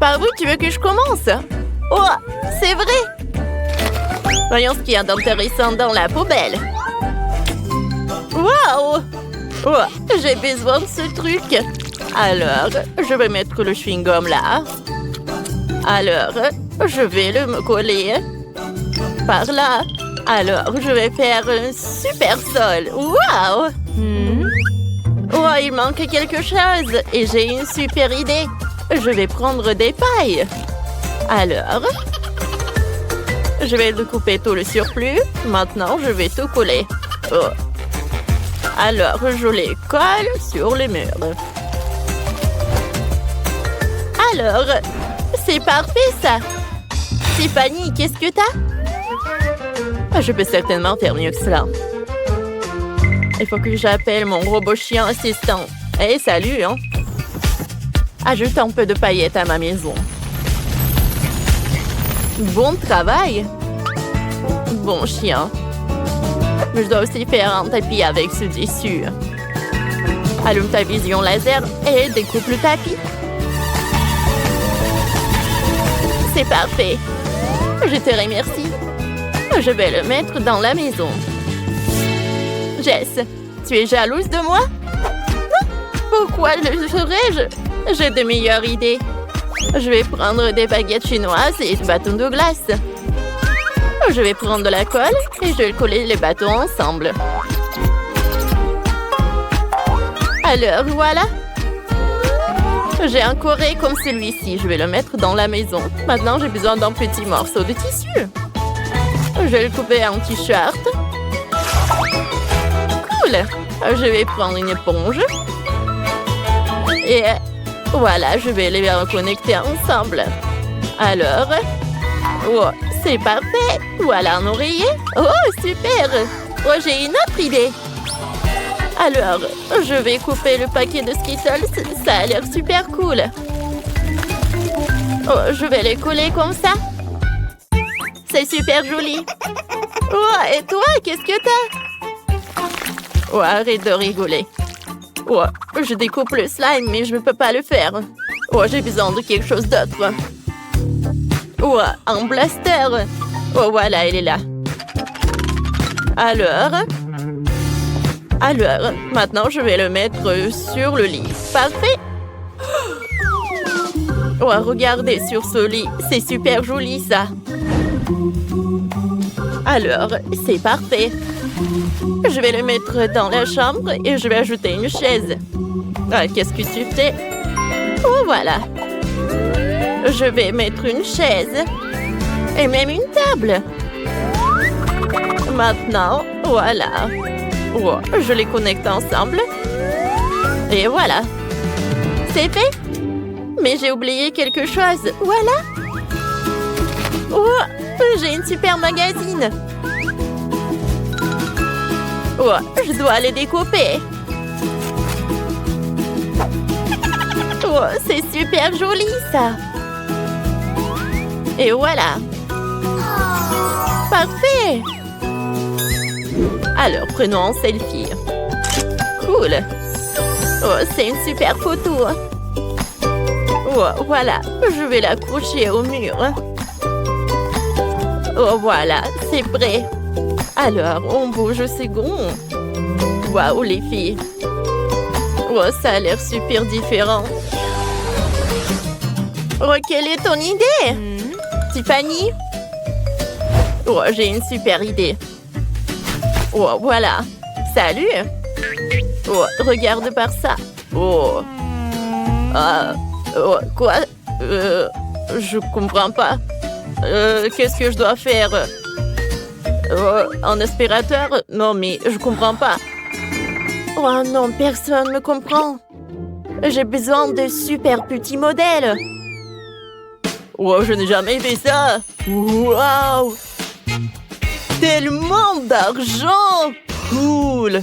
Par où tu veux que je commence? Oh, c'est vrai! Voyons ce qu'il y a d'intéressant dans la poubelle. Waouh! Oh, j'ai besoin de ce truc. Alors, je vais mettre le chewing-gum là. Alors, je vais le me coller par là. Alors, je vais faire un super sol. Waouh! Oh, il manque quelque chose et j'ai une super idée. Je vais prendre des pailles. Alors, je vais découper tout le surplus. Maintenant, je vais tout coller. Oh. Alors, je les colle sur le mur. Alors, c'est parfait ça. Tiffany, qu'est-ce que t'as? Je peux certainement faire mieux que cela. Il faut que j'appelle mon robot chien assistant. Hey, salut, hein? Ajoute un peu de paillettes à ma maison. Bon travail. Bon chien. Je dois aussi faire un tapis avec ce tissu. Allume ta vision laser et découpe le tapis. C'est parfait. Je te remercie. Je vais le mettre dans la maison. Jess, tu es jalouse de moi? Pourquoi le serais-je? J'ai de meilleures idées. Je vais prendre des baguettes chinoises et des bâtons de glace. Je vais prendre de la colle et je vais coller les bâtons ensemble. Alors, voilà. J'ai un corée comme celui-ci. Je vais le mettre dans la maison. Maintenant, j'ai besoin d'un petit morceau de tissu. Je vais le couper en t-shirt. Cool. Je vais prendre une éponge. Et voilà, je vais les reconnecter ensemble. Alors, oh, c'est parfait. Voilà un oreiller. Oh, super. Oh, j'ai une autre idée. Alors, je vais couper le paquet de Skittles. Ça a l'air super cool. Oh, je vais les coller comme ça. C'est super joli. Oh, et toi, qu'est-ce que t'as? Oh, arrête de rigoler. Oh, je découpe le slime, mais je ne peux pas le faire. Oh, j'ai besoin de quelque chose d'autre. Oh, un blaster. Oh, voilà, il est là. Alors, maintenant, je vais le mettre sur le lit. Parfait. Oh, regardez sur ce lit. C'est super joli, ça. Alors, c'est parfait. Je vais le mettre dans la chambre et je vais ajouter une chaise. Ah, qu'est-ce que tu fais? Oh, voilà. Je vais mettre une chaise et même une table. Maintenant, voilà. Oh, je les connecte ensemble. Et voilà. C'est fait. Mais j'ai oublié quelque chose. Voilà. Oh, j'ai une super magazine. Oh, je dois les découper. Oh, c'est super joli, ça. Et voilà. Parfait. Alors, prenons un selfie. Cool. Oh, c'est une super photo. Oh, voilà. Je vais l'accrocher au mur. Oh, voilà. C'est prêt. Alors, on bouge au second. Waouh, les filles. Oh, ça a l'air super différent. Oh, quelle est ton idée? Tiffany? Oh, j'ai une super idée. Oh, voilà. Salut. Oh, regarde par ça. Oh. Oh, quoi? Je comprends pas. Qu'est-ce que je dois faire? Un aspirateur? Non, mais je comprends pas. Oh non, personne ne me comprend. J'ai besoin de super petits modèles. Oh, je n'ai jamais fait ça. Waouh! Tellement d'argent! Cool!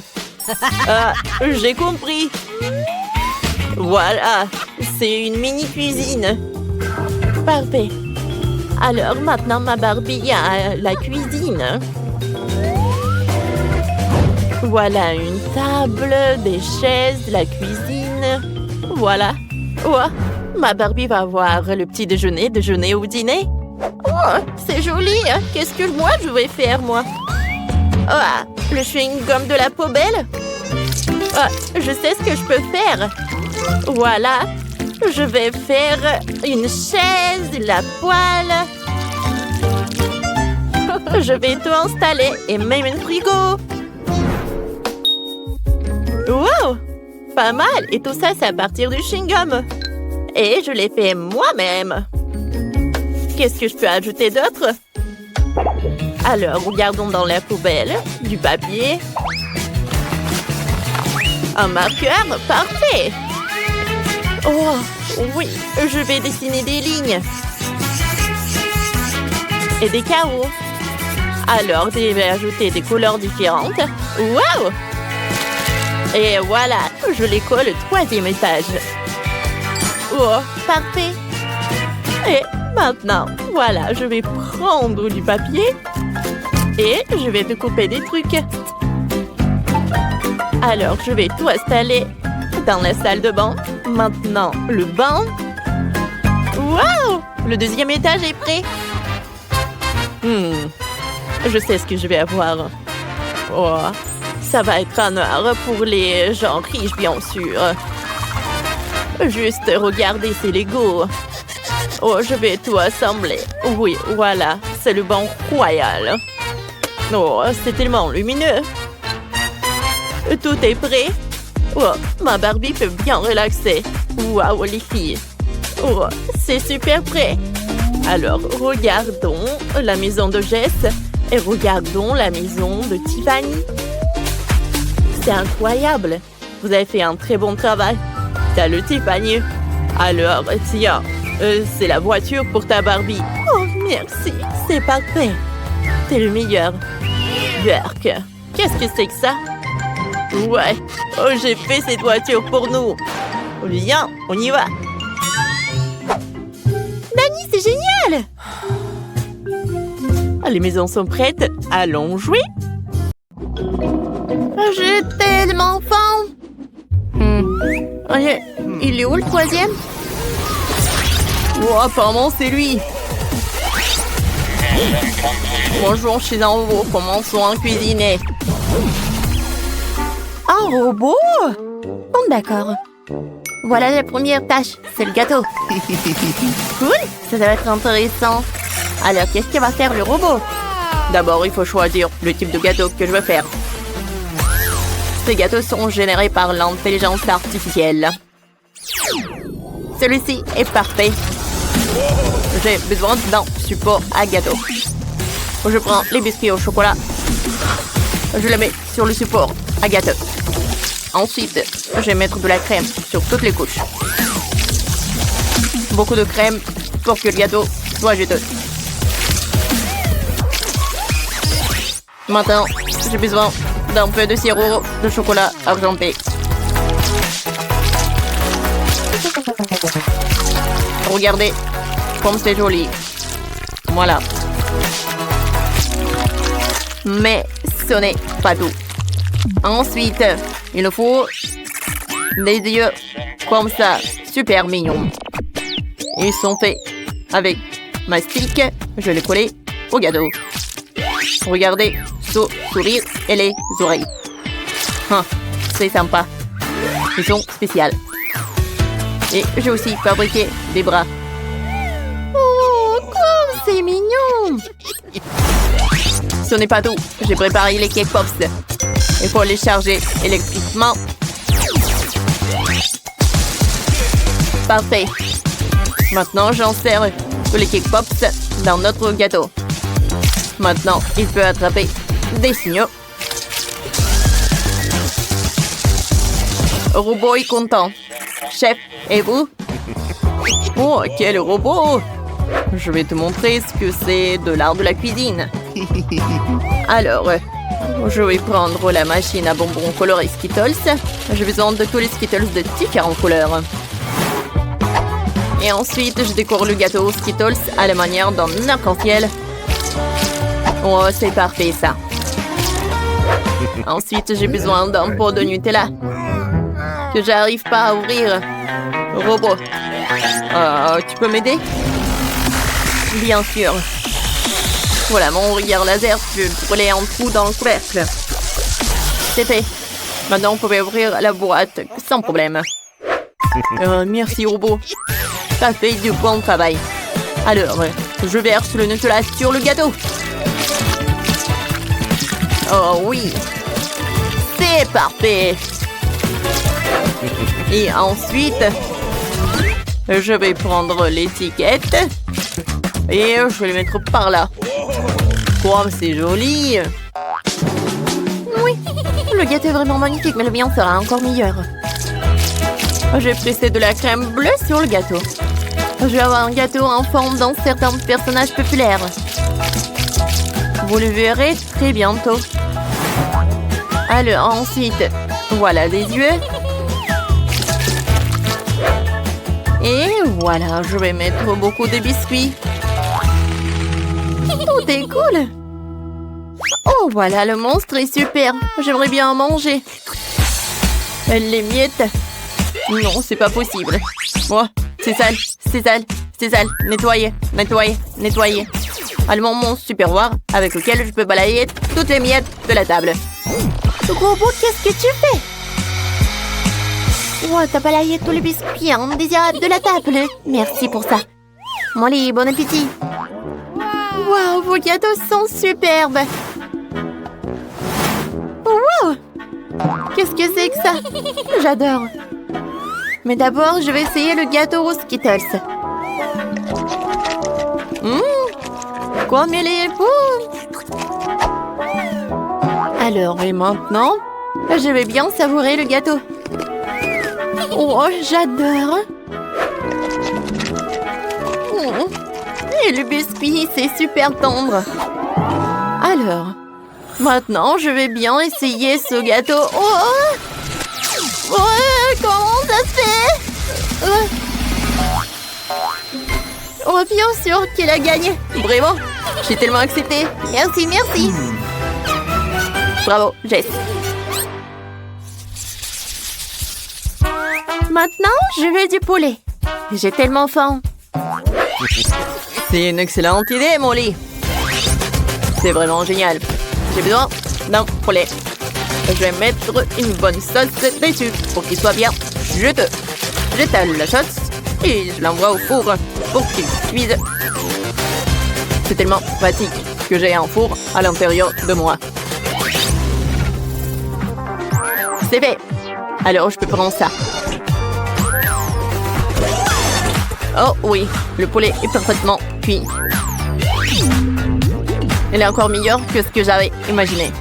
Ah, j'ai compris. Voilà, c'est une mini-cuisine. Parfait. Alors, maintenant, ma Barbie a la cuisine. Voilà une table, des chaises, la cuisine. Voilà. Oh, ma Barbie va avoir le petit déjeuner, déjeuner ou dîner. Oh, c'est joli. Qu'est-ce que moi je vais faire, moi? Oh, le chewing-gum de la poubelle? Oh, je sais ce que je peux faire. Voilà. Je vais faire une chaise, la poêle. Je vais tout installer et même un frigo. Wow! Pas mal. Et tout ça, c'est à partir du chewing-gum. Et je l'ai fait moi-même. Qu'est-ce que je peux ajouter d'autre? Alors, regardons dans la poubelle. Du papier. Un marqueur. Parfait. Oh, oui. Je vais dessiner des lignes. Et des carreaux. Alors, je vais ajouter des couleurs différentes. Wow! Et voilà, je les colle au 3e étage. Oh, parfait. Et maintenant, voilà, je vais prendre du papier et je vais découper des trucs. Alors, je vais tout installer dans la salle de bain. Maintenant, le banc. Wow! Le 2e étage est prêt. Je sais ce que je vais avoir. Oh, ça va être un honneur pour les gens riches, bien sûr. Juste regarder ces Legos. Oh, je vais tout assembler. Oui, voilà, c'est le banc royal. Oh, c'est tellement lumineux. Tout est prêt. Oh, ma Barbie peut bien relaxer. Waouh, les filles. Oh, c'est super prêt. Alors, regardons la maison de Jess et regardons la maison de Tiffany. C'est incroyable. Vous avez fait un très bon travail. Salut, Tiffany. Alors, tiens, c'est la voiture pour ta Barbie. Oh, merci. C'est parfait. T'es le meilleur. Burk, qu'est-ce que c'est que ça? Ouais. Oh, j'ai fait cette voiture pour nous. Viens, on y va. Dani, c'est génial! Les maisons sont prêtes. Allons jouer. J'ai tellement faim. Il est où le 3e? Oh, apparemment, c'est lui. Bonjour, je suis en haut. Commençons à cuisiner. Un robot? Bon, d'accord. Voilà la première tâche. C'est le gâteau. Cool. Ça va être intéressant. Alors, qu'est-ce que va faire le robot? D'abord, il faut choisir le type de gâteau que je veux faire. Ces gâteaux sont générés par l'intelligence artificielle. Celui-ci est parfait. J'ai besoin d'un support à gâteau. Je prends les biscuits au chocolat. Je les mets sur le support à gâteau. Ensuite, je vais mettre de la crème sur toutes les couches. Beaucoup de crème pour que le gâteau soit juteux. Maintenant, j'ai besoin d'un peu de sirop de chocolat argenté. Regardez comme c'est joli. Voilà. Mais ce n'est pas tout. Ensuite, il nous faut des yeux comme ça, super mignons. Ils sont faits avec mastic. Je l'ai collé au gâteau. Regardez, sourire et les oreilles. C'est sympa. Ils sont spéciaux. Et j'ai aussi fabriqué des bras. Oh, comme c'est mignon! Ce n'est pas tout. J'ai préparé les cake pops. Il faut les charger électriquement. Parfait. Maintenant, j'insère tous les cake pops dans notre gâteau. Maintenant, il peut attraper des signaux. Robot est content. Chef, et vous? Oh, quel robot! Je vais te montrer ce que c'est de l'art de la cuisine. Alors, je vais prendre la machine à bonbons colorés Skittles. J'ai besoin de tous les Skittles de différentes couleurs. Et ensuite, je décore le gâteau Skittles à la manière d'un arc-en-ciel. Oh, c'est parfait, ça. Ensuite, j'ai besoin d'un pot de Nutella que j'arrive pas à ouvrir. Robot, tu peux m'aider? Bien sûr. Voilà mon regard laser, je vais brûler un trou dans le couvercle. C'est fait. Maintenant, on peut ouvrir la boîte sans problème. Merci, robot. Ça fait du bon travail. Alors, je verse le Nutella sur le gâteau. Oh oui. C'est parfait. Et ensuite, je vais prendre l'étiquette et je vais le mettre par là. Wow, c'est joli. Oui, le gâteau est vraiment magnifique, mais le mien sera encore meilleur. Je vais presser de la crème bleue sur le gâteau. Je vais avoir un gâteau en forme d'un certain personnage populaire. Vous le verrez très bientôt. Alors ensuite, voilà des yeux. Et voilà, je vais mettre beaucoup de biscuits. Tout est cool. Oh, voilà, le monstre est super. J'aimerais bien en manger. Les miettes. Non, c'est pas possible. Oh, c'est sale, c'est sale, c'est sale. Nettoyer, nettoyer, nettoyer. Allemand mon super-voir avec lequel je peux balayer toutes les miettes de la table. Robot, qu'est-ce que tu fais? Oh, t'as balayé tous les biscuits indésirables de la table. Merci pour ça. Molly, bon appétit. Wow, vos gâteaux sont superbes. Wow! Qu'est-ce que c'est que ça? J'adore. Mais d'abord, je vais essayer le gâteau aux Skittles. Comme il est beau! Alors, et maintenant, je vais bien savourer le gâteau. Oh, j'adore! Et le biscuit, c'est super tendre. Alors, maintenant, je vais bien essayer ce gâteau. Oh! Comment ça se fait? Oh, bien sûr qu'il a gagné. Vraiment, j'ai tellement accepté. Merci, merci. Bravo, Jess. Maintenant, je veux du poulet. J'ai tellement faim. C'est une excellente idée, Molly. C'est vraiment génial. J'ai besoin d'un poulet. Je vais mettre une bonne sauce dessus pour qu'il soit bien juteux. J'étale la sauce et je l'envoie au four pour qu'il cuise. C'est tellement pratique que j'ai un four à l'intérieur de moi. C'est fait. Alors, je peux prendre ça. Oh oui, le poulet est parfaitement cuit. Il est encore meilleur que ce que j'avais imaginé.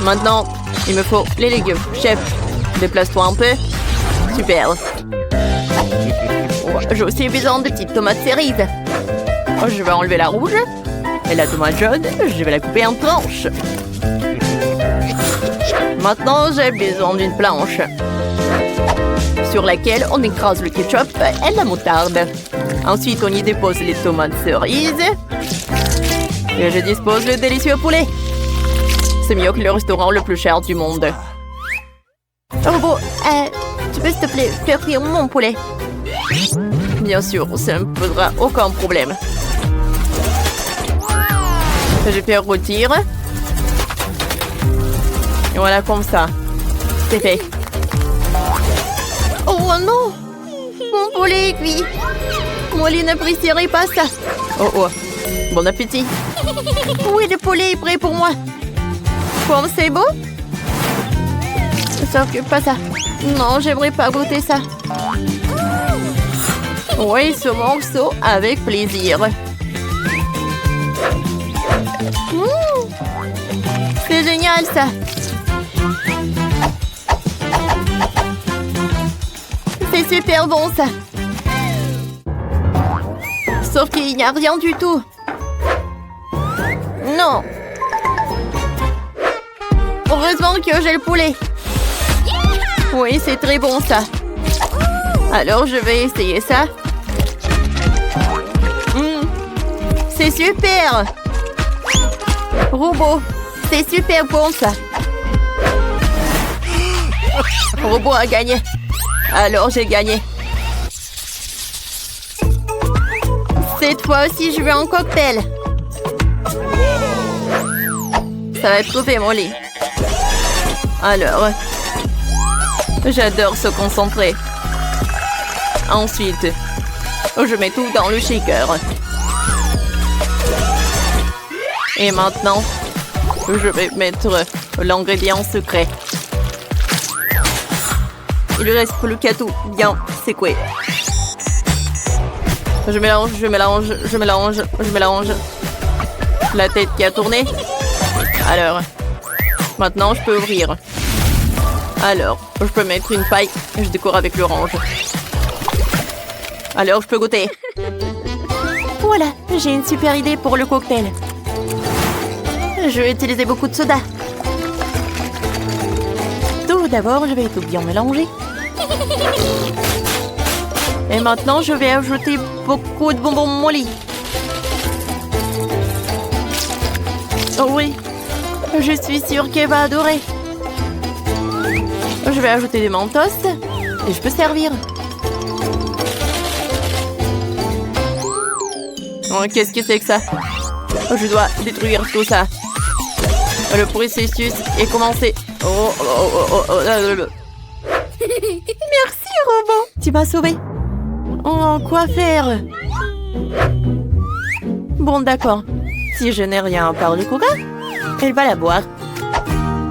Maintenant, il me faut les légumes. Chef, déplace-toi un peu. Super. Oh, j'ai aussi besoin de petites tomates cerises. Oh, je vais enlever la rouge. Et la tomate jaune, je vais la couper en tranches. Maintenant, j'ai besoin d'une planche sur laquelle on écrase le ketchup et la moutarde. Ensuite, on y dépose les tomates cerises. Et je dispose le délicieux poulet. C'est mieux que le restaurant le plus cher du monde. Robot, tu peux s'il te plaît faire cuire mon poulet? Bien sûr, ça ne posera aucun problème. Je vais faire rôtir. Et voilà comme ça. C'est fait. Oh non! Mon poulet est cuit. Molly n'apprécierait pas ça. Oh. Bon appétit. Oui, le poulet est prêt pour moi. Comme c'est beau? Sauf que pas ça. Non, j'aimerais pas goûter ça. Oui, ce morceau avec plaisir. C'est génial ça. C'est super bon ça. Sauf qu'il n'y a rien du tout. Non. Heureusement que j'ai le poulet. Oui, c'est très bon ça. Alors, je vais essayer ça. C'est super. Robot, c'est super bon ça. Robot a gagné. Alors, j'ai gagné. Cette fois aussi, je veux un cocktail. Ça va être fait, mon lit. Alors, j'adore se concentrer. Ensuite, je mets tout dans le shaker. Et maintenant, je vais mettre l'ingrédient secret. Il ne reste plus qu'à tout bien secouer. Je mélange, je mélange, je mélange, je mélange. La tête qui a tourné. Alors, maintenant je peux ouvrir. Alors, je peux mettre une paille. Je décore avec l'orange. Alors, je peux goûter. Voilà, j'ai une super idée pour le cocktail. Je vais utiliser beaucoup de soda. Tout d'abord, je vais tout bien mélanger. Et maintenant, je vais ajouter beaucoup de bonbons Molly. Oh oui, je suis sûre qu'elle va adorer. Je vais ajouter des mentos et je peux servir. Oh, qu'est-ce que c'est que ça? Je dois détruire tout ça. Le processus est commencé. Merci, robot. Tu m'as sauvé. Oh, quoi faire? Bon, d'accord. Si je n'ai rien à part du coca, elle va la boire.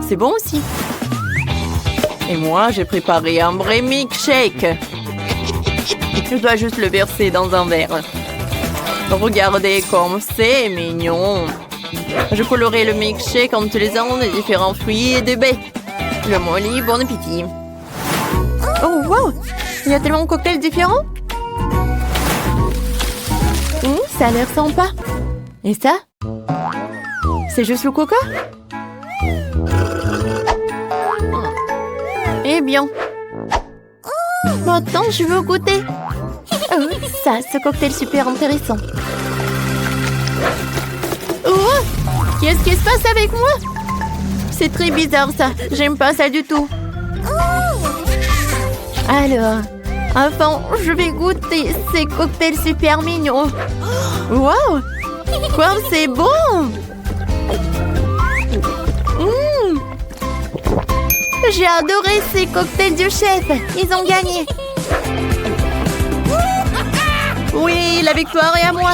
C'est bon aussi. Et moi, j'ai préparé un vrai milkshake. Je dois juste le verser dans un verre. Regardez comme c'est mignon. Je colorerai le milkshake en utilisant des différents fruits et des baies. Le Molly, bon appétit. Oh, wow! Il y a tellement de cocktails différents. Ça a l'air sympa. Et ça? C'est juste le coca? Eh bien. Maintenant, je veux goûter. Oh, ça, ce cocktail super intéressant. Oh! Qu'est-ce qui se passe avec moi? C'est très bizarre, ça. J'aime pas ça du tout. Alors, enfin, je vais goûter ces cocktails super mignons. Wow! Quoi, c'est bon! J'ai adoré ces cocktails du chef. Ils ont gagné. Oui, la victoire est à moi.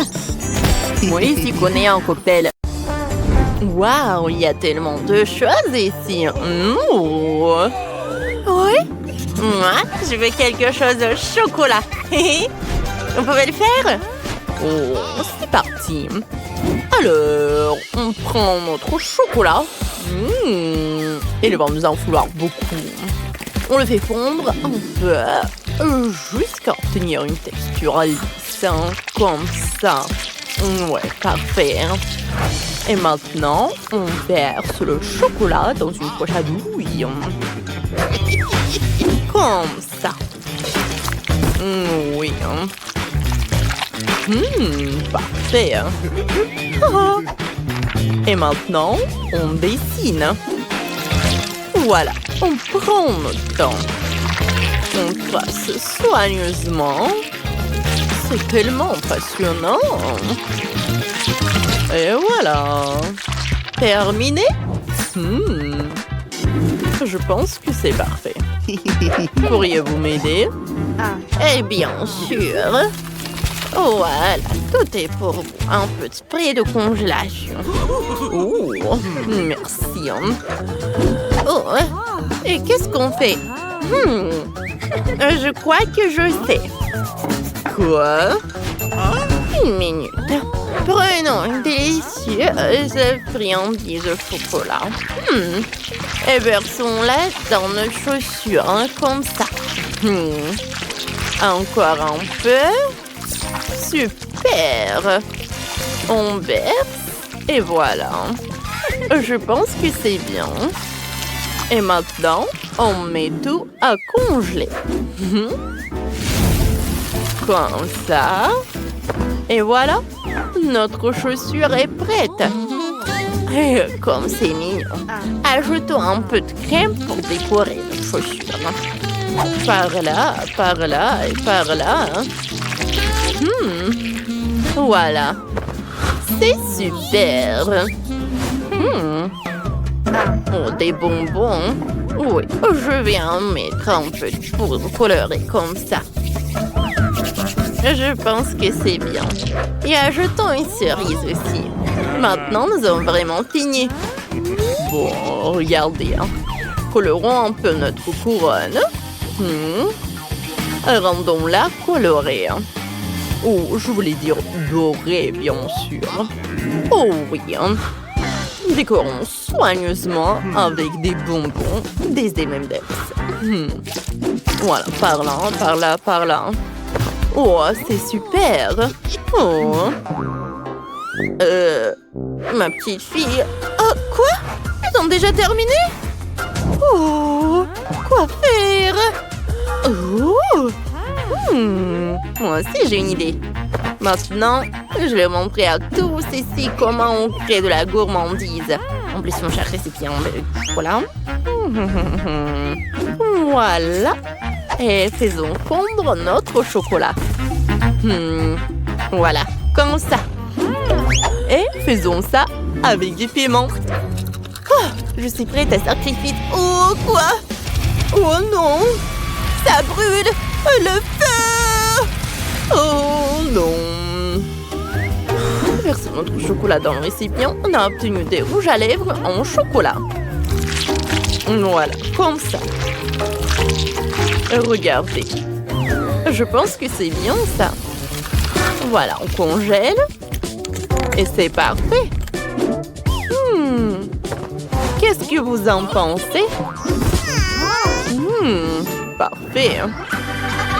Moi ici connais un cocktail. Waouh, il y a tellement de choses ici. Oui. Moi, je veux quelque chose au chocolat. On pouvait le faire? Oh, c'est parti. Alors, on prend notre chocolat. Il va nous en falloir beaucoup. On le fait fondre un peu jusqu'à obtenir une texture lisse, comme ça. Ouais, parfait. Et maintenant, on verse le chocolat dans une poche à douille. Comme ça. Oui. Parfait. Et maintenant, on dessine. Voilà, on prend notre temps. On trace soigneusement. C'est tellement passionnant. Et voilà. Terminé. Je pense que c'est parfait. Pourriez-vous m'aider? Eh bien sûr. Voilà, tout est pour vous. Un peu de spray de congélation. Oh, merci. Oh, et qu'est-ce qu'on fait? Je crois que je sais. Quoi? Une minute. Prenons une délicieuse friandise au chocolat. Et versons-la dans nos chaussures, comme ça. Encore un peu. Super. On verse. Et voilà. Je pense que c'est bien. Et maintenant, on met tout à congeler. Comme ça. Et voilà. Notre chaussure est prête. Et comme c'est mignon. Ajoutons un peu de crème pour décorer notre chaussure. Par là et par là. Voilà. C'est super. Oh, des bonbons. Oui, je vais en mettre un peu de poudre colorée comme ça. Je pense que c'est bien. Et ajoutons une cerise aussi. Maintenant, nous avons vraiment fini. Bon, regardez. Colorons un peu notre couronne. Rendons-la colorée. Oh, je voulais dire dorée, bien sûr. Oh oui. Décorons soigneusement avec des bonbons, des M&M's. Voilà, par là, par là. Oh, c'est super. Oh. Ma petite fille. Oh, quoi? Ils ont déjà terminé? Oh, quoi faire? Oh. Moi aussi, j'ai une idée. Maintenant, je vais montrer à tous ici comment on crée de la gourmandise. En plus, mon cher récipient de chocolat. Voilà. Et faisons fondre notre chocolat. Voilà, comme ça. Et faisons ça avec du piment. Oh, je suis prête à sacrifier. Oh, quoi? Oh non! Ça brûle! Le feu! Oh non! Versons notre chocolat dans le récipient. On a obtenu des rouges à lèvres en chocolat. Voilà, comme ça. Regardez. Je pense que c'est bien ça. Voilà, on congèle. Et c'est parfait. Qu'est-ce que vous en pensez? Parfait.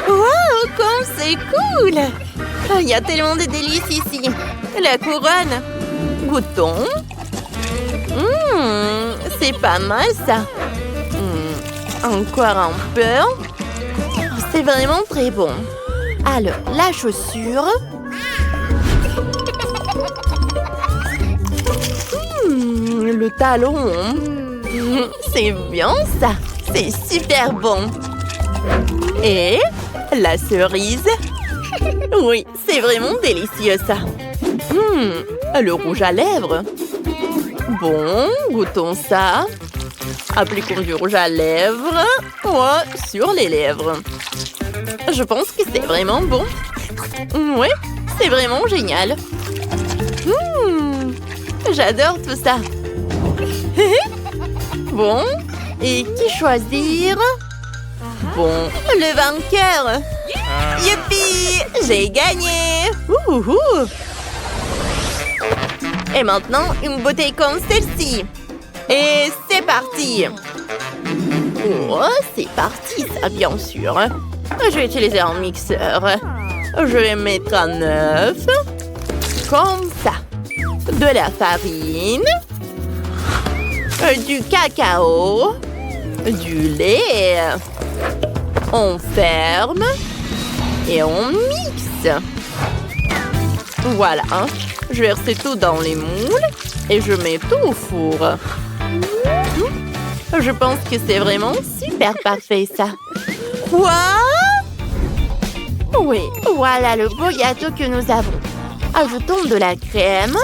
Wow, comme c'est cool! Il y a tellement de délices ici. La couronne. Goûtons. C'est pas mal ça. Encore un peu. C'est vraiment très bon. Alors, la chaussure. Le talon. C'est bien ça. C'est super bon. Et la cerise. Oui, c'est vraiment délicieux ça. Le rouge à lèvres. Bon, goûtons ça. Appliquons du rouge à lèvres. Sur les lèvres. Je pense que c'est vraiment bon. Oui, c'est vraiment génial. J'adore tout ça. Bon, et qui choisir? Bon, le vainqueur. Youpi, j'ai gagné. Et maintenant, une bouteille comme celle-ci. Et c'est parti. Oh, c'est parti ça, bien sûr. Je vais utiliser un mixeur. Je vais mettre un œuf. Comme ça. De la farine. Du cacao. Du lait. On ferme. Et on mixe. Voilà. Je vais verser tout dans les moules. Et je mets tout au four. Je pense que c'est vraiment super parfait, ça. Quoi? Oui, voilà le beau gâteau que nous avons. Ajoutons de la crème.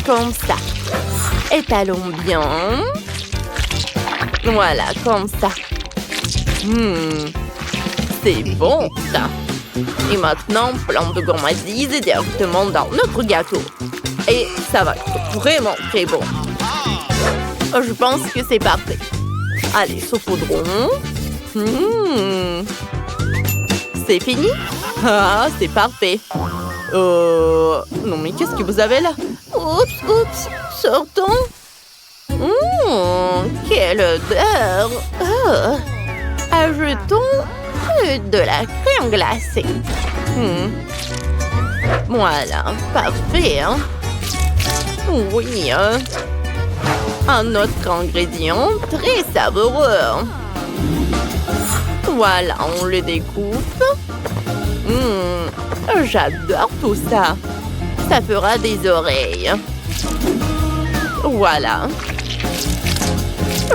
Comme ça. Étalons bien. Voilà, comme ça. C'est bon, ça. Et maintenant, plan de gourmandise directement dans notre gâteau. Et ça va être vraiment très bon. Je pense que c'est parfait. Allez, saupoudrons. C'est fini? Ah, c'est parfait. Non, mais qu'est-ce que vous avez là? Oups, sortons. Quelle odeur. Ajoutons de la crème glacée. Voilà, parfait. Oui, un autre ingrédient très savoureux. Voilà, on le découpe. J'adore tout ça. Ça fera des oreilles. Voilà.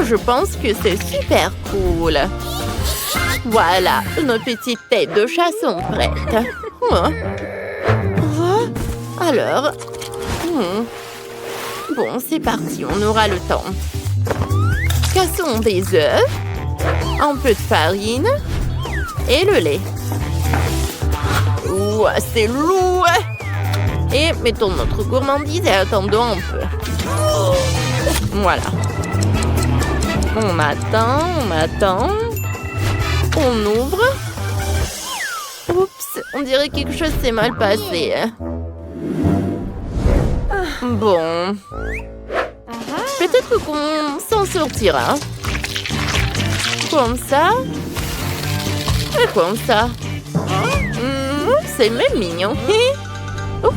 Je pense que c'est super cool. Voilà, nos petites têtes de chat sont prêtes. Oh. Oh. Alors, bon, c'est parti, on aura le temps. Cassons des œufs, un peu de farine et le lait. Ouah, c'est lourd! Et mettons notre gourmandise et attendons un peu. Voilà. On attend. On ouvre. Oups, on dirait que quelque chose s'est mal passé. Bon. Peut-être qu'on s'en sortira. Comme ça. Et comme ça. C'est même mignon. Oh.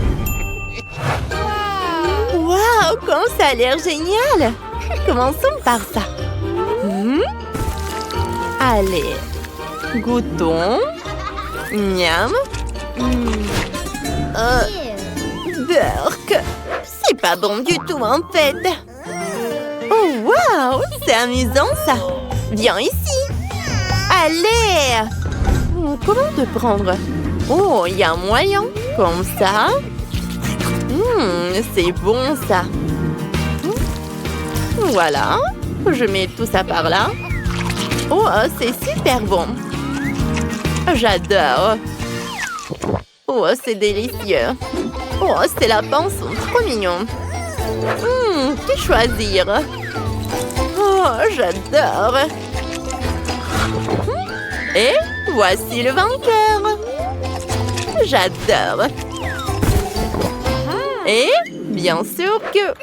Waouh, comme ça a l'air génial. Commençons par ça. Allez, goûtons. Miam. Burk. C'est pas bon du tout en fait. Oh waouh, c'est amusant ça. Viens ici. Allez. Comment te prendre? Oh, il y a un moyen. Comme ça. C'est bon ça. Voilà. Je mets tout ça par là. Oh, c'est super bon. J'adore. Oh, c'est délicieux. Oh, ces lapins sont trop mignons. Que choisir? Oh, j'adore. Et voici le vainqueur. J'adore. Et bien sûr que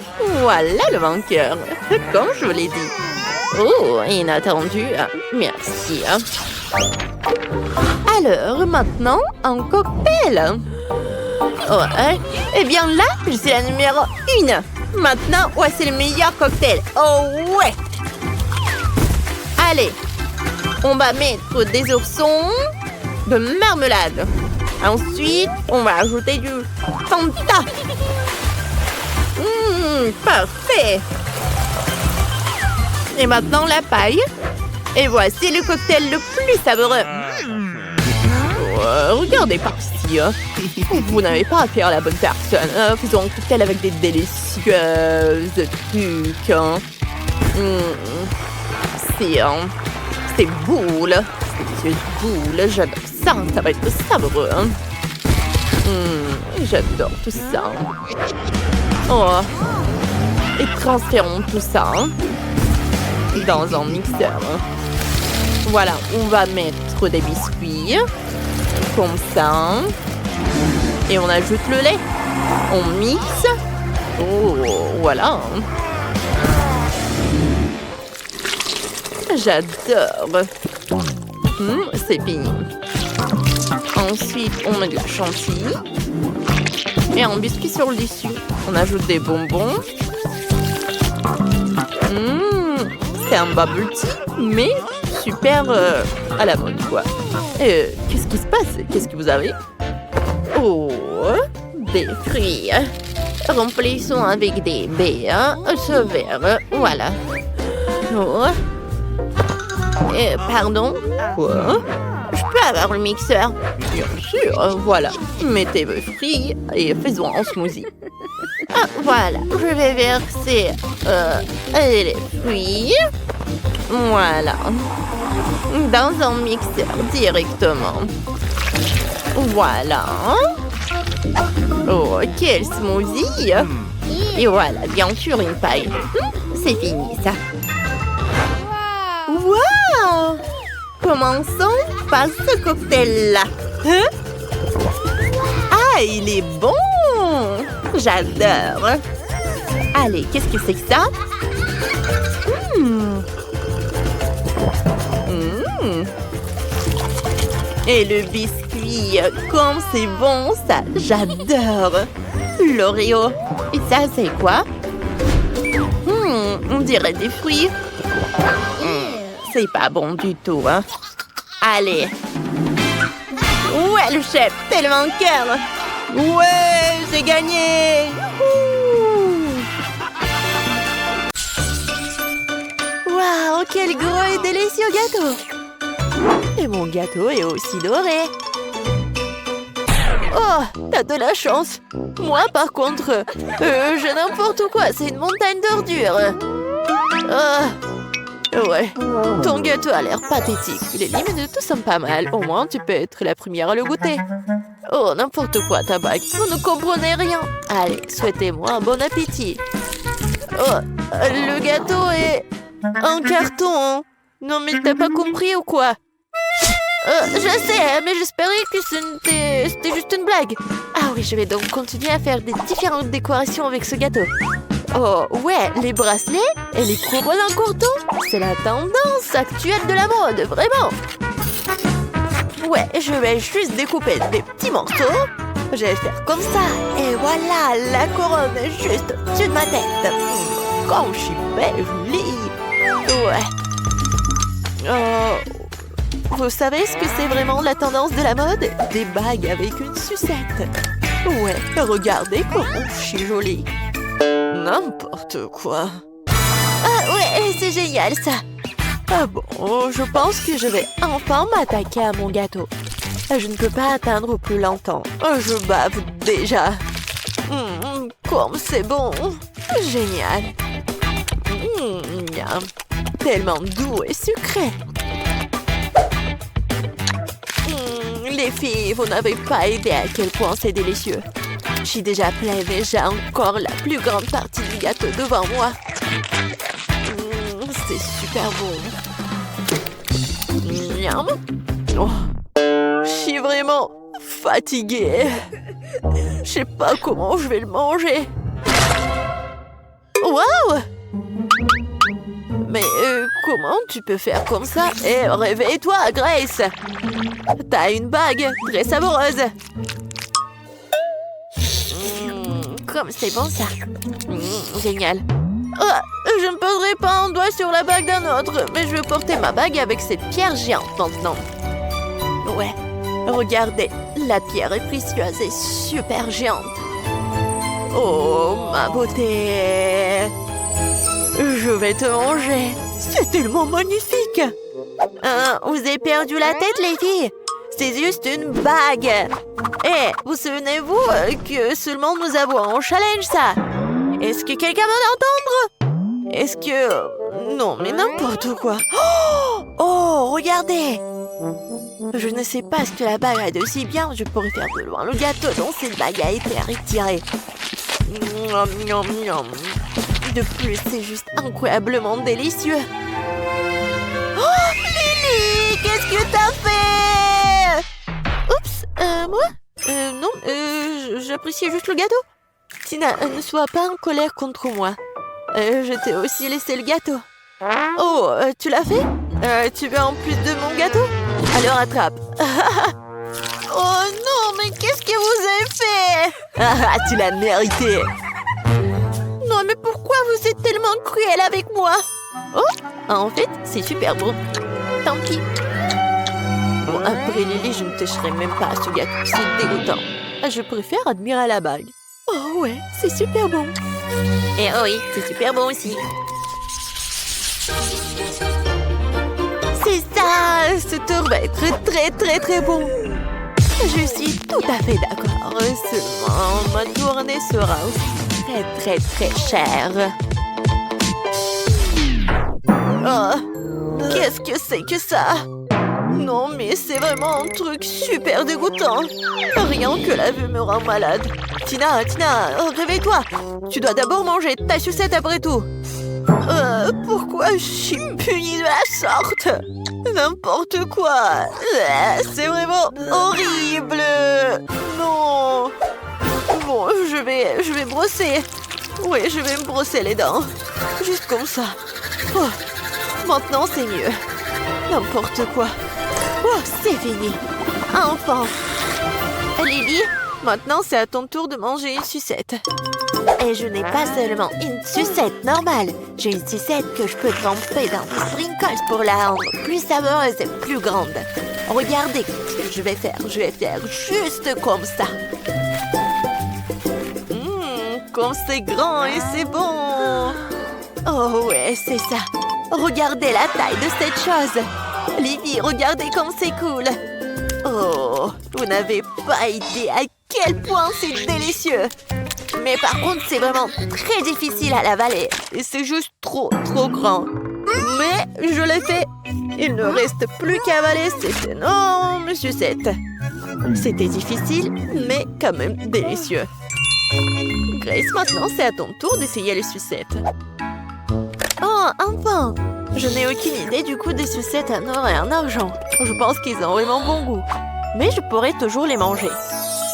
voilà le vainqueur. Comme je vous l'ai dit. Oh, inattendu. Merci. Alors, maintenant, un cocktail. Oh, eh bien là, je suis la numéro 1. Maintenant, voici le meilleur cocktail. Oh ouais. Allez, on va mettre des oursons de marmelade. Ensuite, on va ajouter du Fanta. Parfait. Et maintenant, la paille. Et voici le cocktail le plus savoureux. Regardez par-ci. Vous n'avez pas affaire à la bonne personne. Faisons un cocktail avec des délicieuses trucs. C'est boule. C'est boule. J'adore ça. Ça va être savoureux. J'adore tout ça. Oh. Et transférons tout ça dans un mixeur. Voilà, on va mettre des biscuits. Comme ça. Et on ajoute le lait. On mixe. Oh, voilà. J'adore. C'est fini. Ensuite, on met de la chantilly. Et un biscuit sur le dessus. On ajoute des bonbons. C'est un bubble tea, mais super à la mode, quoi. Qu'est-ce qui se passe? Qu'est-ce que vous avez? Oh, des fruits. Remplissons avec des baies. Ce verre, voilà. Oh. Pardon? Quoi? Je peux avoir le mixeur? Bien sûr, voilà. Mettez vos fruits et faisons un smoothie. Voilà, je vais verser les fruits. Voilà. Dans un mixeur directement. Voilà. Oh, quel smoothie! Et voilà, bien sûr, une paille. C'est fini, ça. Wow! Commençons par ce cocktail-là. Ah, il est bon! J'adore. Allez, qu'est-ce que c'est que ça? Et le biscuit, comme c'est bon ça, j'adore. L'Oreo. Et ça, c'est quoi? On dirait des fruits. C'est pas bon du tout, hein. Allez. Ouais, le chef, c'est le vainqueur. Ouais, j'ai gagné. Waouh, quel gros et délicieux gâteau. Et mon gâteau est aussi doré. Oh, t'as de la chance. Moi, par contre, j'ai n'importe quoi. C'est une montagne d'ordures. Ouais, ton gâteau a l'air pathétique. Les limites, tout sont pas mal. Au moins, tu peux être la première à le goûter. Oh, n'importe quoi, ta bague. Vous ne comprenez rien. Allez, souhaitez-moi un bon appétit. Oh, le gâteau est en carton. Non, mais t'as pas compris ou quoi? Je sais, mais j'espérais que c'était juste une blague. Ah oui, je vais donc continuer à faire des différentes décorations avec ce gâteau. Oh, ouais, les bracelets et les couronnes en courton, c'est la tendance actuelle de la mode, vraiment. Ouais, je vais juste découper des petits morceaux. Je vais faire comme ça. Et voilà, la couronne est juste au-dessus de ma tête. Comme je suis belle, jolie. Ouais. Vous savez ce que c'est vraiment la tendance de la mode? Des bagues avec une sucette. Ouais, regardez comment je suis jolie. N'importe quoi. Ah ouais, c'est génial ça. Ah bon, je pense que je vais enfin m'attaquer à mon gâteau. Je ne peux pas atteindre plus longtemps. Je bave déjà. Comme c'est bon. Génial. Miam. Tellement doux et sucré. Les filles, vous n'avez pas idée à quel point c'est délicieux. Je suis déjà pleine et j'ai encore la plus grande partie du gâteau devant moi. C'est super bon. Miam. Oh. Je suis vraiment fatiguée. Je sais pas comment je vais le manger. Waouh! Mais comment tu peux faire comme ça? Eh, réveille-toi, Grace! T'as une bague très savoureuse. Comme c'est bon ça. Génial. Oh, je ne poserai pas un doigt sur la bague d'un autre, mais je vais porter ma bague avec cette pierre géante maintenant. Ouais, regardez, la pierre est précieuse et super géante. Oh, ma beauté! Je vais te manger. C'est tellement magnifique. Vous avez perdu la tête, les filles? C'est juste une bague. Eh, vous souvenez-vous que seulement nous avons un challenge, ça? Est-ce que quelqu'un va l'entendre? Est-ce que... Non, mais n'importe quoi. Oh, regardez. Je ne sais pas ce que la bague a de si bien. Je pourrais faire de loin le gâteau dont cette bague a été retirée. De plus, c'est juste incroyablement délicieux. Oh, Lily, qu'est-ce que t'as fait? Oups, moi? Non, j'appréciais juste le gâteau. Tina, ne sois pas en colère contre moi. Je t'ai aussi laissé le gâteau. Oh, tu l'as fait? Tu veux en plus de mon gâteau? Alors attrape. Oh non, mais qu'est-ce que vous avez fait? Ah, tu l'as mérité. Non, mais pourquoi vous êtes tellement cruel avec moi? Oh, en fait, c'est super bon. Tant pis. Bon, après Lily, je ne toucherai même pas à ce gâteau. C'est dégoûtant. Je préfère admirer la bague. Oh ouais, c'est super bon. Et oh oui, c'est super bon aussi. C'est ça, ce tour va être très très très bon. Je suis tout à fait d'accord. Seulement, ma tournée sera aussi très très très chère. Oh, qu'est-ce que c'est que ça? Non, mais c'est vraiment un truc super dégoûtant. Rien que la vue me rend malade. Tina, réveille-toi. Tu dois d'abord manger ta sucette après tout. Pourquoi je suis punie de la sorte? N'importe quoi. C'est vraiment horrible. Non. Bon, je vais brosser. Oui, je vais me brosser les dents. Juste comme ça. Oh, maintenant, c'est mieux. N'importe quoi. Oh, c'est fini. Enfin. Lily, maintenant, c'est à ton tour de manger une sucette. Et je n'ai pas seulement une sucette normale. J'ai une sucette que je peux tremper dans des sprinkles pour la rendre plus savoureuse et plus grande. Regardez ce que je vais faire. Je vais faire juste comme ça. Comme c'est grand et c'est bon. Oh ouais, c'est ça. Regardez la taille de cette chose. Livy, regardez comme c'est cool. Oh, vous n'avez pas idée à quel point c'est délicieux. Mais par contre, c'est vraiment très difficile à l'avaler. Et c'est juste trop grand. Mais je l'ai fait. Il ne reste plus qu'à avaler cette énorme sucette. C'était difficile, mais quand même délicieux. Grace, maintenant c'est à ton tour d'essayer les sucettes. Oh, enfin! Je n'ai aucune idée du goût des sucettes en or et en argent. Je pense qu'ils ont vraiment bon goût. Mais je pourrais toujours les manger.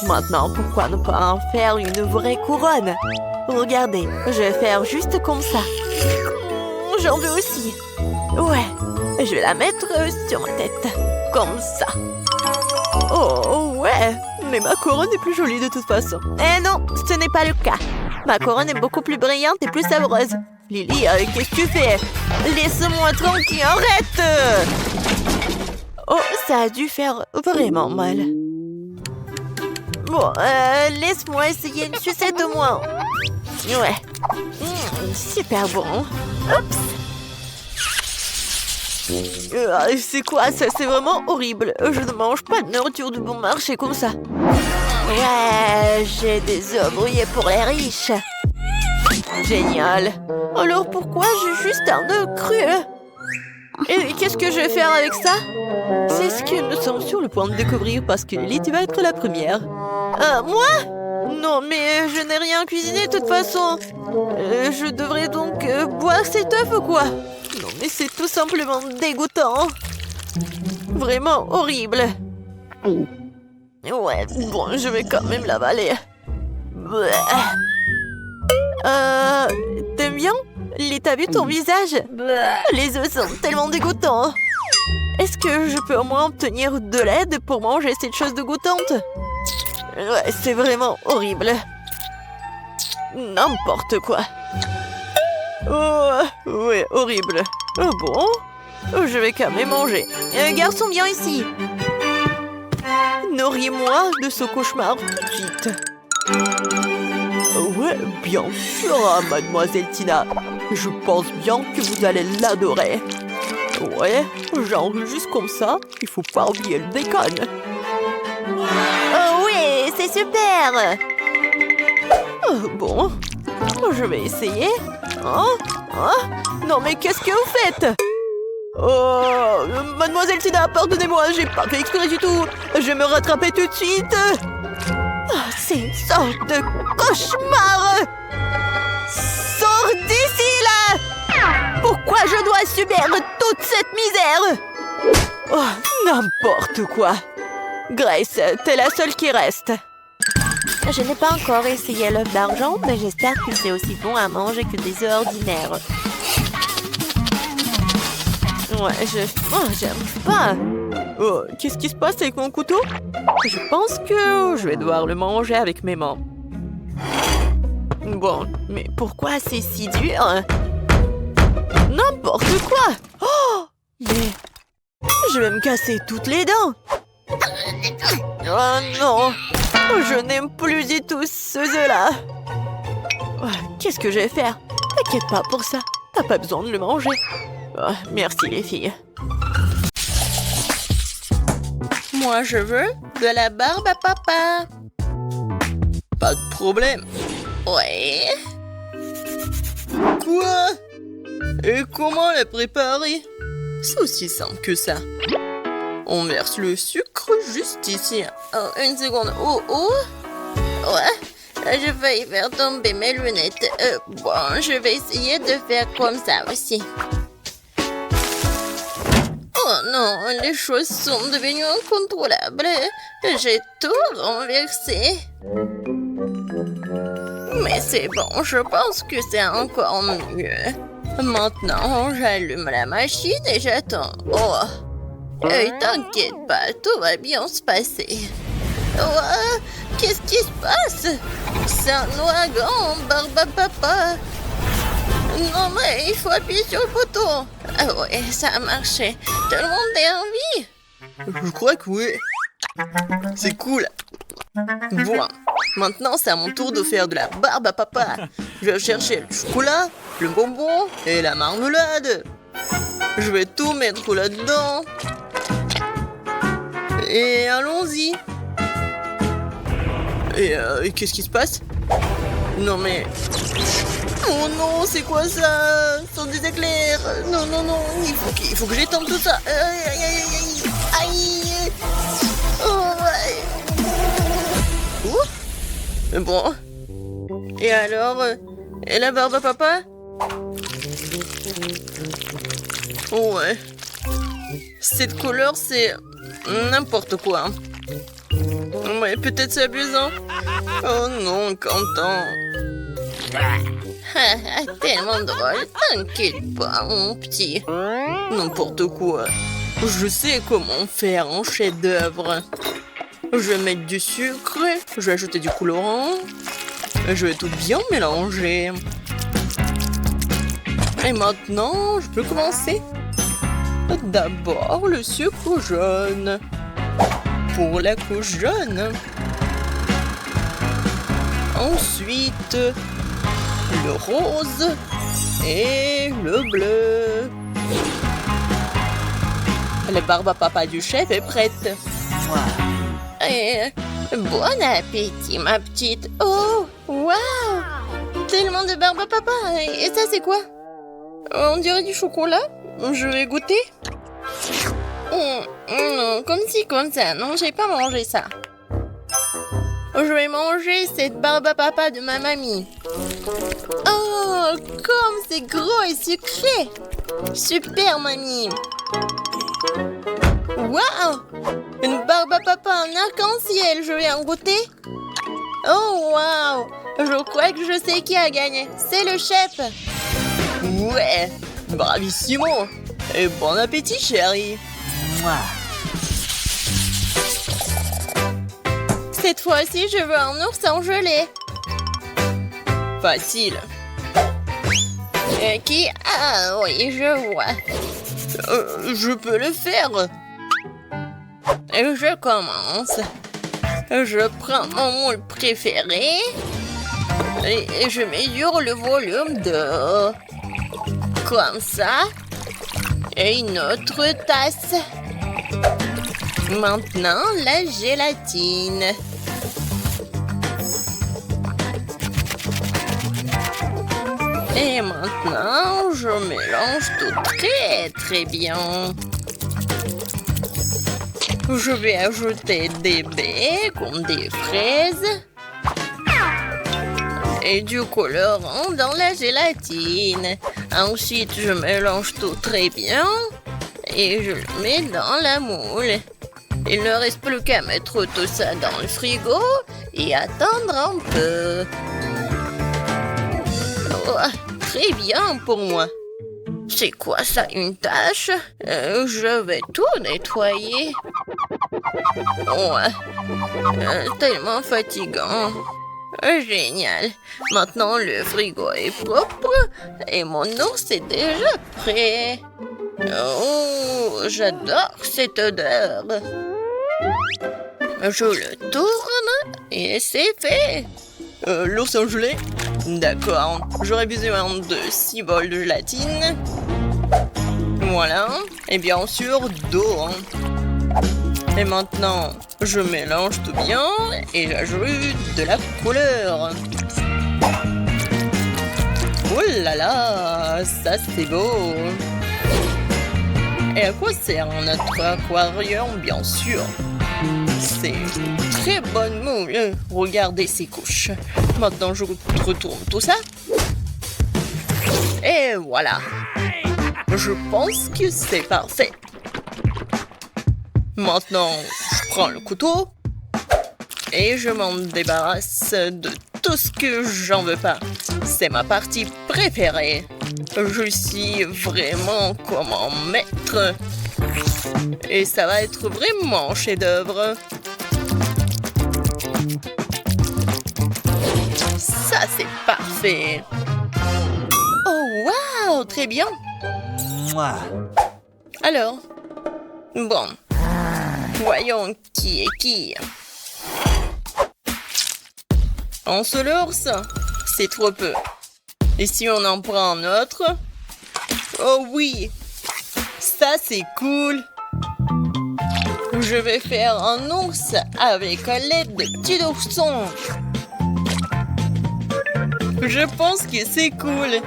Maintenant, pourquoi ne pas en faire une vraie couronne? Regardez, je vais faire juste comme ça. J'en veux aussi. Ouais, je vais la mettre sur ma tête. Comme ça. Oh, ouais. Mais ma couronne est plus jolie de toute façon. Eh non, ce n'est pas le cas. Ma couronne est beaucoup plus brillante et plus savoureuse. Lily, qu'est-ce que tu fais? Laisse-moi tranquille, arrête! Oh, ça a dû faire vraiment mal. Bon, laisse-moi essayer une sucette au moins. Ouais. Super bon. Oups. C'est quoi ça? C'est vraiment horrible. Je ne mange pas de nourriture du bon marché comme ça. Ouais, j'ai des œufs brouillés pour les riches. Génial. Alors pourquoi j'ai juste un œuf cru? Et qu'est-ce que je vais faire avec ça? C'est ce que nous sommes sur le point de découvrir parce que Lily, tu vas être la première. Moi? Non, mais je n'ai rien cuisiné de toute façon. Je devrais donc boire cet œuf ou quoi? Non, mais c'est tout simplement dégoûtant. Vraiment horrible. Ouais, bon, je vais quand même l'avaler. T'aimes bien? Lily, t'as vu ton visage? Les œufs sont tellement dégoûtants. Est-ce que je peux au moins obtenir de l'aide pour manger cette chose dégoûtante? Ouais, c'est vraiment horrible. N'importe quoi. Oh, ouais, horrible. Oh bon? Je vais quand même manger. Garçon, viens ici. Nourris-moi de ce cauchemar tout de suite. Ouais, bien sûr, mademoiselle Tina. Je pense bien que vous allez l'adorer. Ouais, genre juste comme ça, il faut pas oublier le bacon. Oh oui, c'est super. Bon, je vais essayer. Non mais qu'est-ce que vous faites? Oh, mademoiselle Tina, pardonnez-moi, j'ai pas fait exprès du tout. Je vais me rattraper tout de suite. C'est une sorte de cauchemar. Sors d'ici, là! Pourquoi je dois subir toute cette misère? Oh, n'importe quoi. Grace, t'es la seule qui reste. Je n'ai pas encore essayé l'œuf d'argent, mais j'espère que c'est aussi bon à manger que des œufs ordinaires. Ouais, j'aime pas. Oh, qu'est-ce qui se passe avec mon couteau? Je pense que je vais devoir le manger avec mes mains. Bon, mais pourquoi c'est si dur? N'importe quoi! Oh! Mais je vais me casser toutes les dents! Oh non! Je n'aime plus du tout ce œuf-là! Qu'est-ce que je vais faire? T'inquiète pas pour ça, t'as pas besoin de le manger. Oh, merci les filles. Moi je veux de la barbe à papa. Pas de problème. Ouais. Quoi? Et comment la préparer? C'est aussi simple que ça. On verse le sucre juste ici. Oh, une seconde. Oh. Ouais. Je vais y faire tomber mes lunettes. Bon, je vais essayer de faire comme ça aussi. Oh non, les choses sont devenues incontrôlables. J'ai tout renversé. Mais c'est bon, je pense que c'est encore mieux. Maintenant, j'allume la machine et j'attends. Oh, t'inquiète pas, tout va bien se passer. Oh, qu'est-ce qui se passe? C'est un ouragan, barbe à papa. Non, mais il faut appuyer sur le bouton. Ah ouais, ça a marché. Tout le monde est en vie? Je crois que oui. C'est cool. Bon, maintenant c'est à mon tour de faire de la barbe à papa. Je vais chercher le chocolat, le bonbon et la marmelade. Je vais tout mettre là-dedans. Et allons-y. Et qu'est-ce qui se passe? Non mais... Oh non, c'est quoi ça? Ce sont des éclairs. Non, non, non, il faut que j'étende tout ça. Aïe, aïe, aïe, aïe, aïe. Oh, ouais. Ouh. Bon. Et alors? Et la barbe à papa? Ouais. Cette couleur, c'est n'importe quoi. Ouais, peut-être c'est abusant. Oh non, Quentin. Tellement drôle. T'inquiète pas, mon petit. N'importe quoi. Je sais comment faire un chef-d'œuvre. Je vais mettre du sucre, je vais ajouter du colorant. Je vais tout bien mélanger. Et maintenant, je peux commencer. D'abord, le sucre jaune. Pour la couche jaune. Ensuite, le rose et le bleu. La barbe à papa du chef est prête. Et bon appétit, ma petite. Oh, waouh! Tellement de barbe à papa. Et ça, c'est quoi? On dirait du chocolat. Je vais goûter. Non, comme ci, comme ça. Non, j'ai pas mangé ça. Je vais manger cette barbe à papa de ma mamie. Oh, comme c'est gros et sucré. Super, mamie. Waouh! Une barbe à papa en arc-en-ciel. Je vais en goûter. Oh, waouh! Je crois que je sais qui a gagné. C'est le chef. Ouais, bravissimo. Et bon appétit, chérie. Mouah. Cette fois-ci, je veux un ours en gelée. Facile. Qui? Ah oui, je vois. Je peux le faire. Je commence. Je prends mon moule préféré et je mesure le volume d'eau. Comme ça. Et une autre tasse. Maintenant, la gélatine. Et maintenant, je mélange tout très très bien. Je vais ajouter des baies comme des fraises. Et du colorant dans la gélatine. Ensuite, je mélange tout très bien. Et je le mets dans la moule. Il ne reste plus qu'à mettre tout ça dans le frigo et attendre un peu. Oh, très bien pour moi. C'est quoi ça, une tâche? Je vais tout nettoyer. Ouais, tellement fatigant. Génial. Maintenant, le frigo est propre et mon ours est déjà prêt. Oh, j'adore cette odeur. Je le tourne et c'est fait. L'ours en gelée? D'accord. J'aurais besoin de 6 bols de gélatine. Voilà. Et bien sûr, d'eau. Et maintenant, je mélange tout bien et j'ajoute de la couleur. Oh là là, ça c'est beau. Et à quoi sert notre aquarium, bien sûr? C'est une très bonne moule. Regardez ces couches. Maintenant, je retourne tout ça. Et voilà. Je pense que c'est parfait. Maintenant, je prends le couteau et je m'en débarrasse de tout ce que j'en veux pas. C'est ma partie préférée. Je suis vraiment comme un maître. Et ça va être vraiment un chef-d'œuvre. Ça, c'est parfait. Oh, waouh, très bien. Mouah. Alors, bon, voyons qui est qui. Un seul ours, c'est trop peu. Et si on en prend un autre? Oh oui, ça c'est cool. Je Je vais faire un ours avec l'aide de petits oursons. Je pense que c'est cool.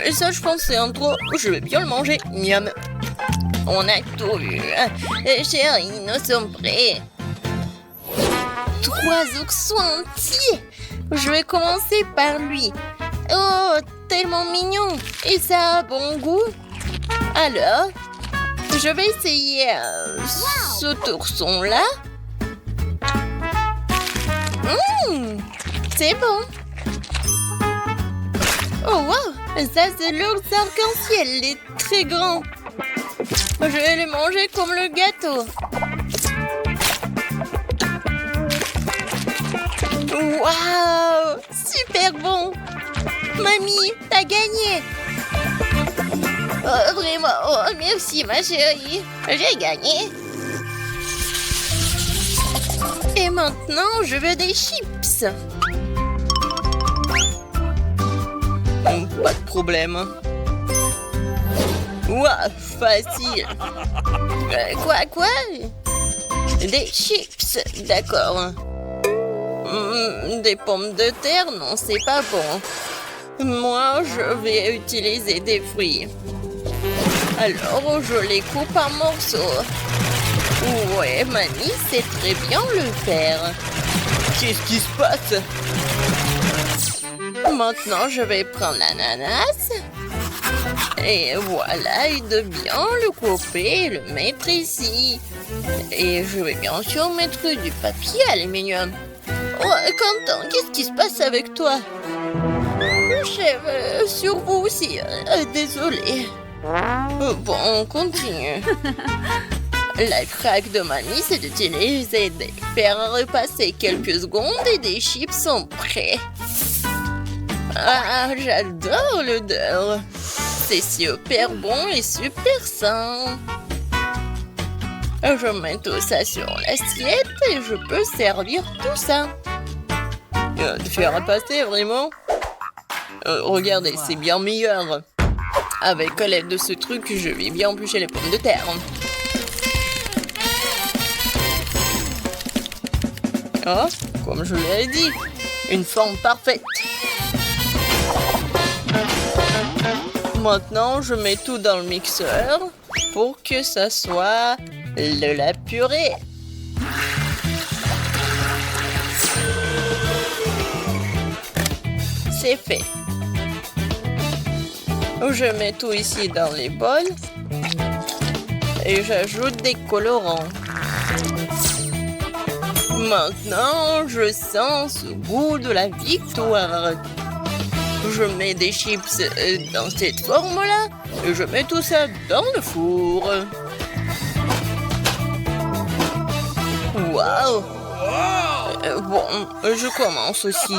Et ça, je pense que c'est un trop. Je vais bien le manger. Miam. On a tout vu. Chérie, nous sommes prêts. 3 oursons entiers. Je vais commencer par lui. Oh, tellement mignon. Et ça a bon goût. Alors, je vais essayer cet ourson-là. C'est bon. Oh, wow. Ça, c'est l'ours arc-en-ciel. Il est très grand. Je vais le manger comme le gâteau. Waouh! Super bon! Mamie, t'as gagné! Oh, vraiment, oh, merci ma chérie! J'ai gagné! Et maintenant, je veux des chips! Pas de problème. Ouah, facile! Quoi? Des chips, d'accord. Des pommes de terre, non, c'est pas bon. Moi, je vais utiliser des fruits. Alors, je les coupe en morceaux. Ouais, mamie sait très bien le faire. Qu'est-ce qui se passe? Maintenant, je vais prendre l'ananas. Et voilà, et de bien le couper et le mettre ici. Et je vais bien sûr mettre du papier aluminium. Oh, Quentin, qu'est-ce qui se passe avec toi? Chef, sur vous aussi. Désolé. Bon, on continue. La craque de mamie, c'est d'utiliser des faire repasser quelques secondes et des chips sont prêts. Ah, j'adore l'odeur. C'est super bon et super sain. Je mets tout ça sur l'assiette et je peux servir tout ça. De faire repasser, vraiment? Regardez, c'est bien meilleur. Avec l'aide de ce truc, je vais bien éplucher les pommes de terre. Oh, comme je l'ai dit, une forme parfaite. Maintenant, je mets tout dans le mixeur pour que ça soit de la purée. C'est fait. Je mets tout ici dans les bols et j'ajoute des colorants. Maintenant, je sens ce goût de la victoire. Je mets des chips dans cette forme-là et je mets tout ça dans le four. Waouh! Bon, je commence aussi.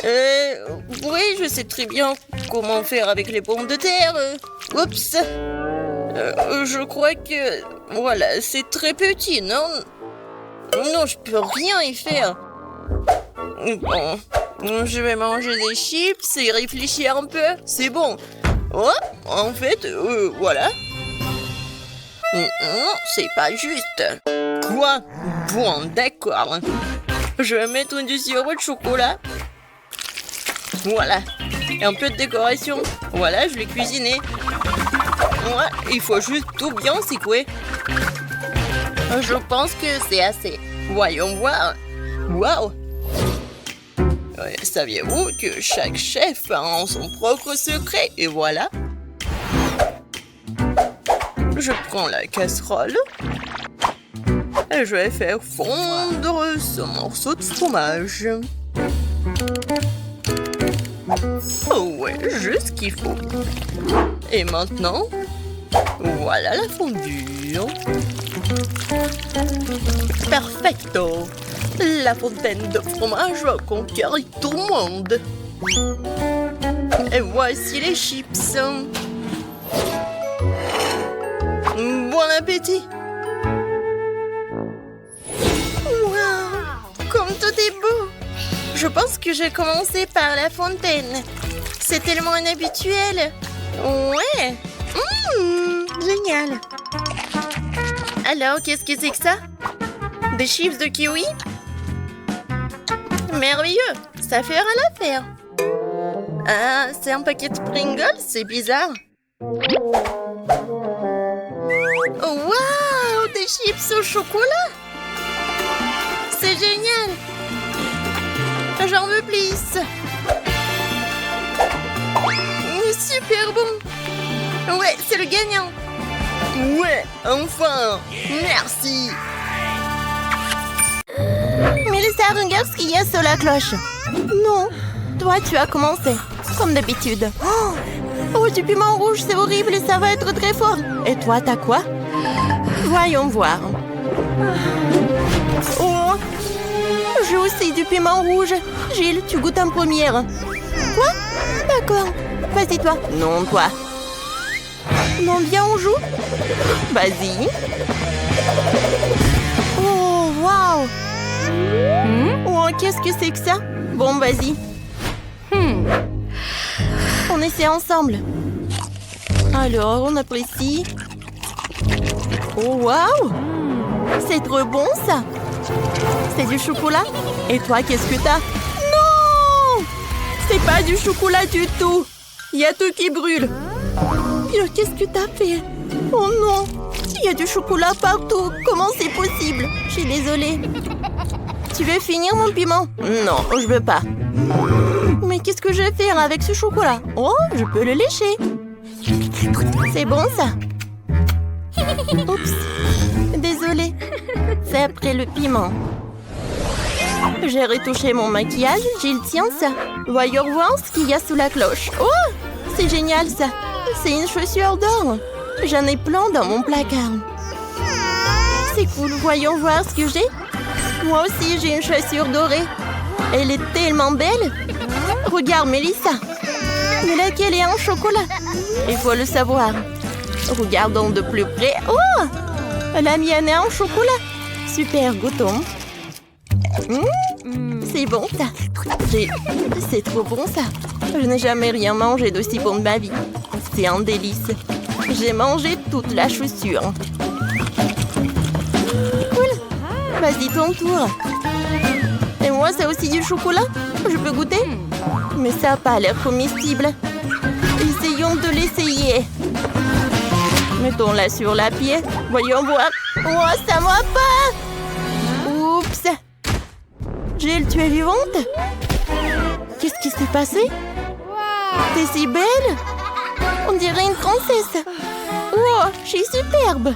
Oui, je sais très bien comment faire avec les pommes de terre. Oups! Je crois que... Voilà, c'est très petit, non? Non, je peux rien y faire. Bon, je vais manger des chips et réfléchir un peu. C'est bon. Oh, en fait, voilà. Non, c'est pas juste. Quoi? Bon, d'accord. Je vais mettre du sirop de chocolat. Voilà. Et un peu de décoration. Voilà, je l'ai cuisiné. Ouais, il faut juste tout bien secouer. Je pense que c'est assez. Voyons voir. Waouh! Saviez-vous que chaque chef a son propre secret? Et voilà. Je prends la casserole. Et je vais faire fondre ce morceau de fromage. Oh ouais, juste ce qu'il faut. Et maintenant, voilà la fondue. Perfecto! La fontaine de fromage va conquérir tout le monde. Et voici les chips. Bon appétit! Wow! Comme tout est beau! Je pense que je vais commencer par la fontaine. C'est tellement inhabituel. Ouais! Génial! Alors, qu'est-ce que c'est que ça? Des chips de kiwi? Merveilleux! Ça fera l'affaire. Ah, c'est un paquet de Pringles? C'est bizarre. Waouh! Des chips au chocolat! C'est génial! J'en veux plus! Super bon! Ouais, c'est le gagnant! Ouais, enfin! Merci! Mélissa, regarde ce qu'il y a sur la cloche. Non, toi tu as commencé, comme d'habitude. Oh, du piment rouge, c'est horrible et ça va être très fort. Et toi, t'as quoi? Voyons voir. Oh, j'ai aussi du piment rouge. Gilles, tu goûtes en première. Quoi? D'accord. Vas-y, toi. Non, toi. Non, viens, on joue. Vas-y. Oh, waouh. Oh, qu'est-ce que c'est que ça? Bon, vas-y. On essaie ensemble. Alors, on apprécie. Oh, waouh! C'est trop bon, ça! C'est du chocolat? Et toi, qu'est-ce que t'as? Non! C'est pas du chocolat du tout! Il y a tout qui brûle. Qu'est-ce que t'as fait? Oh non! Il y a du chocolat partout. Comment c'est possible? Je suis désolée. Tu veux finir mon piment? Non, je veux pas. Mais qu'est-ce que je vais faire avec ce chocolat? Oh, je peux le lécher. C'est bon, ça? Oups. Désolée. C'est après le piment. J'ai retouché mon maquillage. Gilles, tiens ça. Voyons voir ce qu'il y a sous la cloche. Oh, c'est génial, ça. C'est une chaussure d'or. J'en ai plein dans mon placard. C'est cool. Voyons voir ce que j'ai. Moi aussi, j'ai une chaussure dorée. Elle est tellement belle. Regarde, Mélissa. Mais laquelle est en chocolat? Il faut le savoir. Regardons de plus près. Oh! La mienne est en chocolat. Super, goûtons. C'est bon, ça. C'est trop bon, ça. Je n'ai jamais rien mangé d'aussi bon de ma vie. C'est un délice. J'ai mangé toute la chaussure. Cool. Vas-y, ton tour. Et moi, c'est aussi du chocolat? Je peux goûter? Mais ça n'a pas l'air comestible. Essayons de l'essayer. Mettons-la sur la pied. Voyons voir. Oh, ça va pas! Oups! Gilles, tu es vivante? Qu'est-ce qui s'est passé? T'es si belle! On dirait une princesse. Oh, je suis superbe.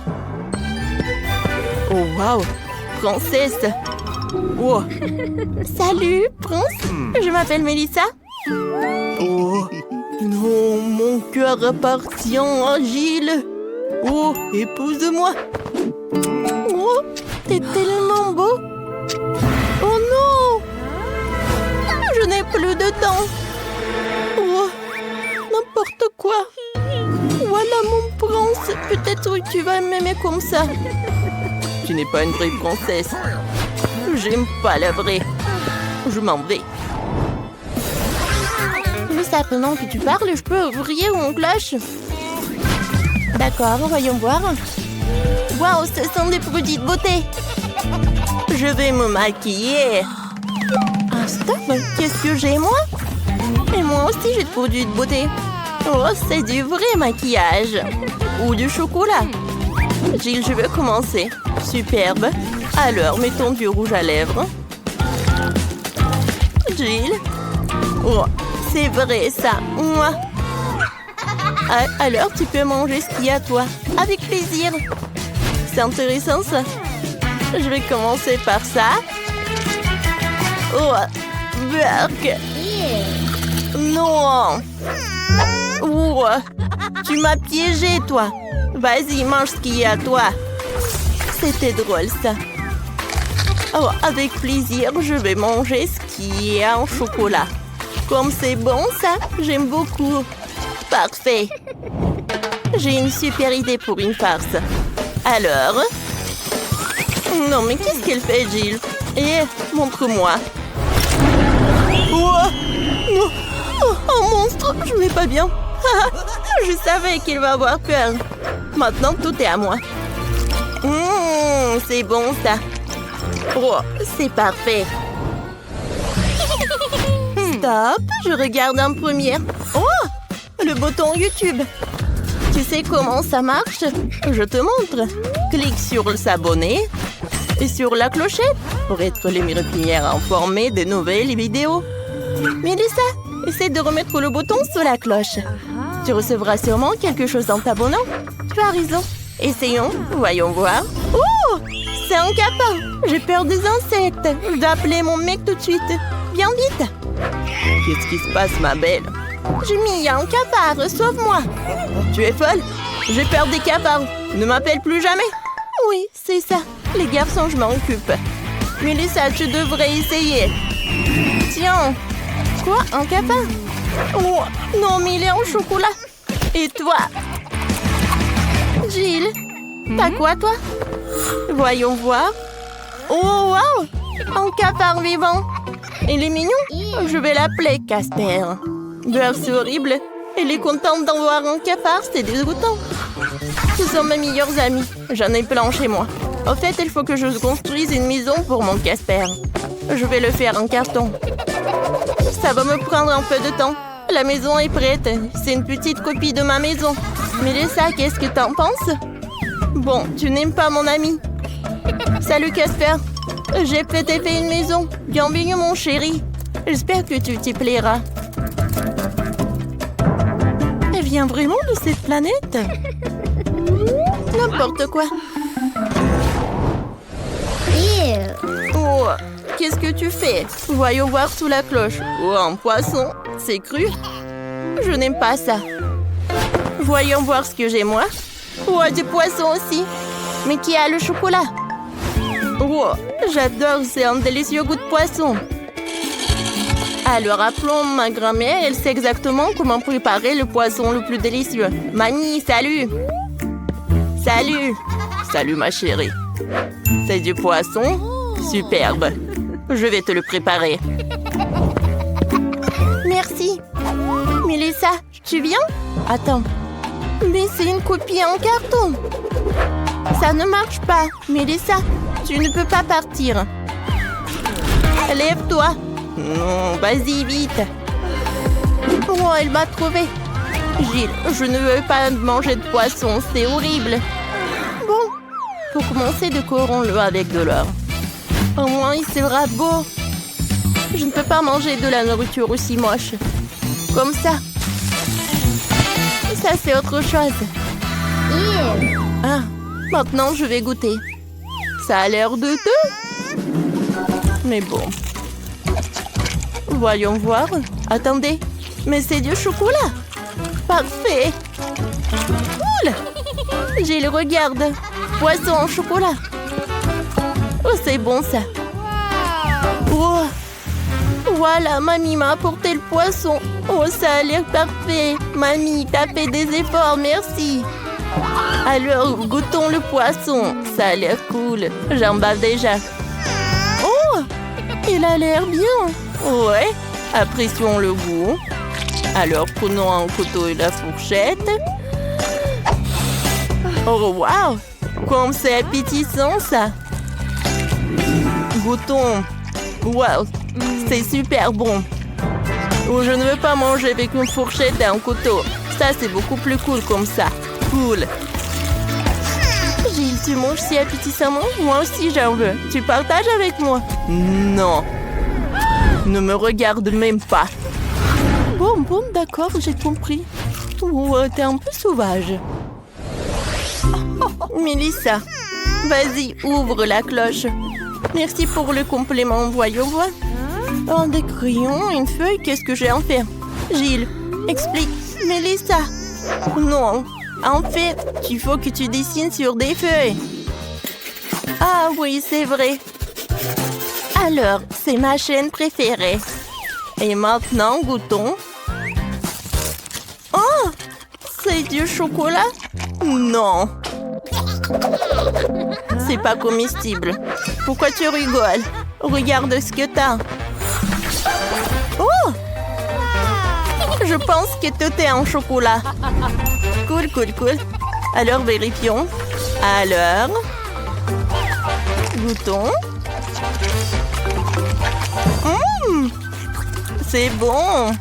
Oh, waouh! Princesse! Oh. Salut, prince. Je m'appelle Mélissa. Oh, non, mon cœur appartient à Gilles. Oh, épouse-moi. Oh, t'es tellement beau. Oh non! Je n'ai plus de temps. Oh, n'importe quoi. Voilà mon prince. Peut-être que tu vas m'aimer comme ça. Tu n'es pas une vraie princesse. J'aime pas la vraie. Je m'en vais. Mais ça, pendant que tu parles, je peux ouvrir mon cloche. D'accord, voyons voir. Waouh, ce sont des produits de beauté. Je vais me maquiller. Ah, stop, qu'est-ce que j'ai, moi? Et moi aussi, j'ai des produits de beauté. Oh, c'est du vrai maquillage. Ou du chocolat. Gilles, je vais commencer. Superbe. Alors, mettons du rouge à lèvres. Gilles. Oh, c'est vrai, ça. Moi. Alors, tu peux manger ce qu'il y a, toi. Avec plaisir. C'est intéressant, ça. Je vais commencer par ça. Oh, Burk. Non. Oh, tu m'as piégé, toi. Vas-y, mange ce qu'il y a, toi. C'était drôle, ça. Oh, avec plaisir, je vais manger ce qui est en chocolat. Comme c'est bon, ça, j'aime beaucoup. Parfait. J'ai une super idée pour une farce. Alors? Non, mais qu'est-ce qu'elle fait, Gilles? Eh, montre-moi. Oh, non. Oh, un monstre, je vais pas bien. Je savais qu'il va avoir peur. Maintenant, tout est à moi. C'est bon ça. Oh, c'est parfait. Stop, je regarde en première. Oh, le bouton YouTube. Tu sais comment ça marche? Je te montre. Clique sur le s'abonner et sur la clochette pour être les premières informées des nouvelles vidéos. Mélissa, essaie de remettre le bouton sur la cloche. Tu recevras sûrement quelque chose en t'abonnant. Tu as raison. Essayons, voyons voir. Oh, c'est un capin. J'ai peur des insectes. Je dois appeler mon mec tout de suite. Viens vite. Qu'est-ce qui se passe, ma belle? J'ai mis un cafard, sauve-moi. Tu es folle? J'ai peur des cafards. Ne m'appelle plus jamais. Oui, c'est ça. Les garçons, je m'en occupe. Mélissa, tu devrais essayer. Tiens. Quoi, un cafard? Oh, non, mais il est en chocolat. Et toi? Gilles, t'as quoi, toi? Voyons voir. Oh, wow! Un cafard vivant. Il est mignon. Je vais l'appeler Casper. C'est horrible. Elle est contente d'en voir un cafard, c'est dégoûtant. Ce sont mes meilleurs amis. J'en ai plein chez moi. En fait, il faut que je construise une maison pour mon Casper. Je vais le faire en carton. Ça va me prendre un peu de temps. La maison est prête. C'est une petite copie de ma maison. Mélissa, qu'est-ce que t'en penses? Bon, tu n'aimes pas mon ami. Salut Casper. J'ai fait une maison. Bienvenue mon chéri. J'espère que tu t'y plairas. Elle vient vraiment de cette planète? N'importe quoi. Oh, qu'est-ce que tu fais? Voyons voir sous la cloche. Oh, un poisson. C'est cru? Je n'aime pas ça. Voyons voir ce que j'ai moi. Oh, du poisson aussi. Mais qui a le chocolat? Oh, j'adore, c'est un délicieux goût de poisson. Alors appelons ma grand-mère, elle sait exactement comment préparer le poisson le plus délicieux. Mamie, salut. Salut. Salut ma chérie. C'est du poisson? Superbe. Je vais te le préparer. Merci. Mélissa, tu viens? Attends. Mais c'est une copie en carton. Ça ne marche pas. Mélissa, tu ne peux pas partir. Lève-toi. Non, vas-y, vite. Oh, elle m'a trouvé. Gilles, je ne veux pas manger de poisson, c'est horrible. Bon, pour commencer, décorons-le avec de l'or. Au moins, il sera beau. Je ne peux pas manger de la nourriture aussi moche. Comme ça. Ça, c'est autre chose. Ah, maintenant, je vais goûter. Ça a l'air de deux. Mais bon. Voyons voir. Attendez. Mais c'est du chocolat. Parfait. Cool. Gilles, regarde. Poisson en chocolat. Oh, c'est bon ça. Oh. Voilà, mamie m'a apporté le poisson. Oh, ça a l'air parfait. Mamie, t'as fait des efforts, merci. Alors, goûtons le poisson. Ça a l'air cool. J'en bave déjà. Oh, il a l'air bien. Ouais, apprécions le goût. Alors, prenons un couteau et la fourchette. Oh, wow! Comme c'est appétissant, ça. Goûtons. Wow, c'est super bon. Oh, je ne veux pas manger avec une fourchette et un couteau. Ça, c'est beaucoup plus cool comme ça. Cool. Gilles, tu manges si appétissamment? Moi aussi, j'en veux. Tu partages avec moi? Non. Ne me regarde même pas. Bon, d'accord, j'ai compris. Oh, t'es un peu sauvage. Mélissa, vas-y, ouvre la cloche. Merci pour le compliment, voyons voir. Oh, des crayons, une feuille, qu'est-ce que j'ai à en faire? Gilles, explique. Mélissa. Non, en fait, il faut que tu dessines sur des feuilles. Ah oui, c'est vrai. Alors, c'est ma chaîne préférée. Et maintenant, goûtons. Oh, c'est du chocolat? Non. C'est pas comestible. Pourquoi tu rigoles? Regarde ce que t'as. Oh! Je pense que tout est en chocolat. Cool. Alors, vérifions. Alors, Goûtons. C'est bon.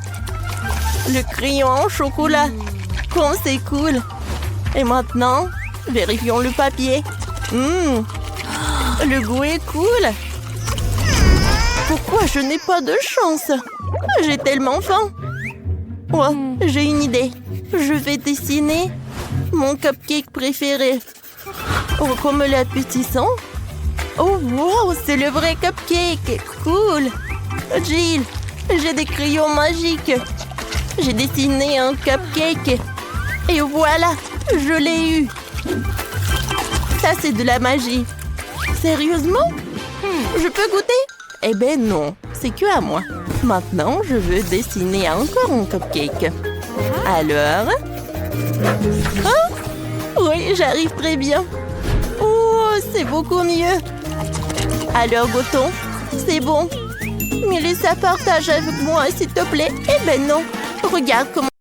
Le crayon en chocolat. Comme c'est cool. Et maintenant, vérifions le papier. Le goût est cool. Pourquoi je n'ai pas de chance? J'ai tellement faim. Oh, j'ai une idée. Je vais dessiner mon cupcake préféré. Oh, comme l'appétissant. Oh, wow, c'est le vrai cupcake. Cool. Jill, j'ai des crayons magiques. J'ai dessiné un cupcake. Et voilà, je l'ai eu. Ça, c'est de la magie. Sérieusement? Je peux goûter? Eh ben non, c'est que à moi. Maintenant, je veux dessiner encore un cupcake. Alors? Ah! Oui, j'arrive très bien. Oh, c'est beaucoup mieux. Alors, goûtons. C'est bon. Mais laisse ça partage avec moi, s'il te plaît. Eh ben non. Regarde comment